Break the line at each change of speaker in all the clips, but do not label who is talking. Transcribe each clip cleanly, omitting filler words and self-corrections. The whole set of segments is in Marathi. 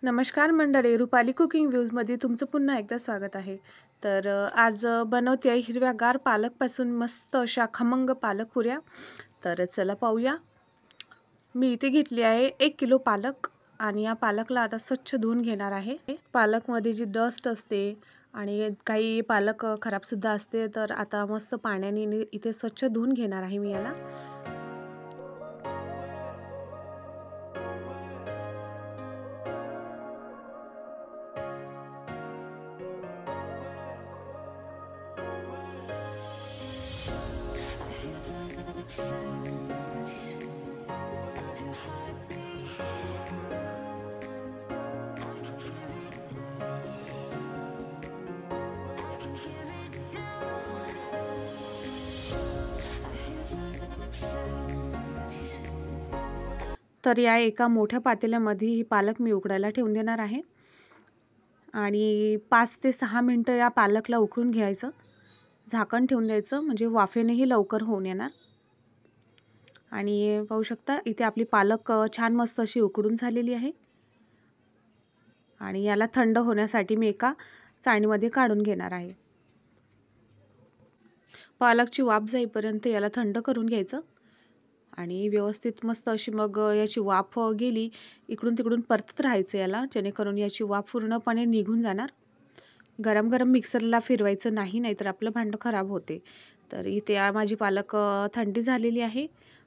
नमस्कार मंडळी, रुपाली कुकिंग व्ह्यूजमध्ये तुमचं पुन्हा एकदा स्वागत आहे. तर आज बनवते आहे हिरव्यागार पालकपासून मस्त अशा खमंग पालक पुऱ्या. तर चला पाहूया. मी इथे घेतली आहे 1 किलो पालक आणि या पालकला आता स्वच्छ धुवून घेणार आहे. पालकमध्ये जी डस्ट असते आणि काही पालक खराबसुद्धा असते, तर आता मस्त पाण्याने इथे स्वच्छ धुवून घेणार आहे मी याला. तर या एका मोठ्या पातेल्यामध्ये ही पालक मी उकडायला ठेवून देणार आहे आणि 5 ते 6 मिनटं या पालकला उकळून घ्यायचं. झाकण ठेवून द्यायचं, म्हणजे वाफेनेही लवकर होऊन येणार. आणि पाहू शकता इथे आपली पालक छान मस्त अशी उकडून झालेली आहे. आणि याला थंड होण्यासाठी मी एका चाळणीमध्ये काढून घेणार आहे. पालकची वाफ जाईपर्यंत याला थंड करून घ्यायचं आणि व्यवस्थित मस्त अशी मग याची वाफ गेली, इकडून तिकडून परतत राहायचं याला, जेणेकरून याची वाफ पूर्णपणे निघून जाणार. गरम गरम मिक्सरला फिरवायचं नाही, नाहीतर आपलं भांडं खराब होते. तर इथे माझी पालक थंडी झालेली आहे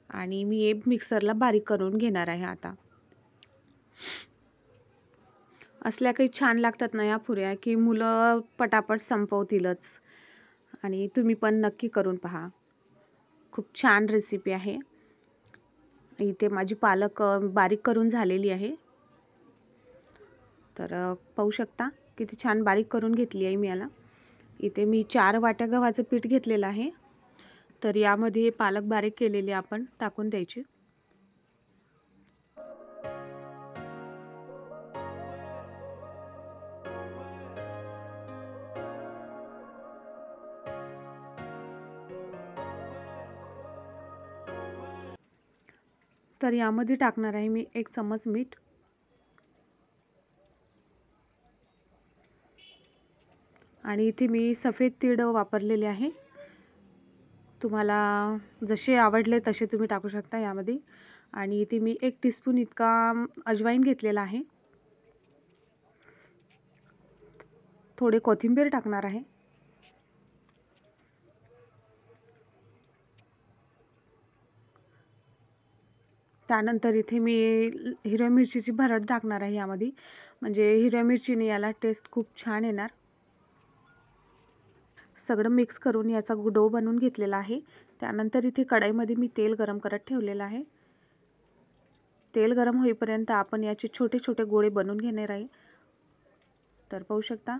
आणि मी हे मिक्सरला बारीक करून घेणार आहे. आता असल्या काही छान लागतात ना या पुऱ्या, की मुलं पटापट संपवतीलच. आणि तुम्ही पण नक्की करून पहा, खूप छान रेसिपी आहे. इथे माझी पालक बारीक करून झालेली आहे. तर पाहू शकता किती छान बारीक करून घेतली आहे मी याला. इथे मी 4 वाट्या गव्हाचं पीठ घेतलेलं आहे. तर यामध्ये पालक बारीक केलेली आपण टाकून द्यायची. तर यामध्ये टाकणार आहे मी 1 चम्मच मीठ आणि इथे मी सफेद तीळ वापरलेले आहे. तुम्हाला जसे आवडले तसे तुम्ही टाकू शकता यामध्ये. आणि इथे मी 1 टीस्पून इतका अजवाईन घेतलेला आहे. थोडे कोथिंबीर टाकणार आहे. त्यानंतर इथे मी हिरव्या मिरचीची भरड टाकणार आहे यामध्ये, म्हणजे हिरव्या मिरचीने याला टेस्ट खूप छान येणार. सगळं मिक्स करून याचा डो बनवून घेतलेला आहे. त्यानंतर इथे कढईमध्ये मी तेल गरम करत ठेवलेलं आहे. तेल गरम होईपर्यंत आपण याचे छोटे छोटे गोळे बनवून घेणार आहे. तर पाहू शकता,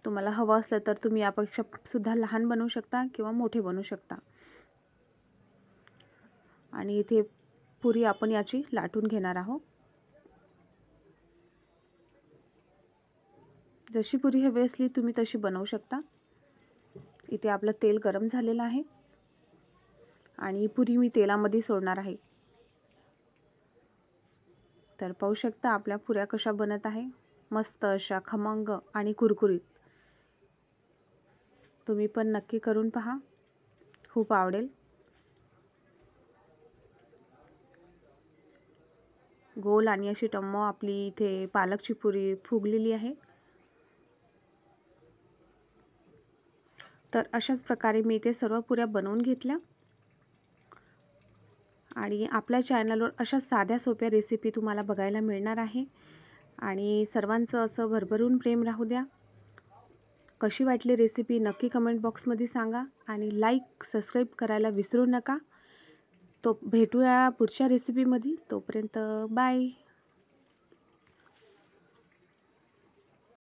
तुम्हाला हवं असलं तर तुम्ही यापेक्षा सुद्धा लहान बनवू शकता किंवा मोठे बनवू शकता. आणि इथे पुरी आपण याची लाटून घेणार आहोत. जशी पुरी हवी असली तुम्ही तशी बनवू शकता. इथे आपलं तेल गरम झालेलं आहे आणि पुरी मी तेलामध्ये सोडणार आहे. तर पाहू शकता आपल्या पुऱ्या कशा बनत आहे, मस्त अशा खमंग आणि कुरकुरीत. तुम्ही पण नक्की करून पहा, खूप आवडेल. गोल आणि अशी टम्म आपली इथे पालकची पुरी फुगलेली आहे. तर अशाच प्रकारे मी इथे सर्व पुऱ्या बनवून घेतल्या. आणि आपल्या चॅनलवर अशा साध्या सोप्या रेसिपी तुम्हाला बघायला मिळणार आहे. आणि सर्वांचं असं भरभरून प्रेम राहू द्या. कशी वाटली रेसिपी नक्की कमेंट बॉक्समध्ये सांगा आणि लाईक सबस्क्राईब करायला विसरू नका. तो भेटूया पुढच्या रेसिपीमध्ये. तोपर्यंत बाय.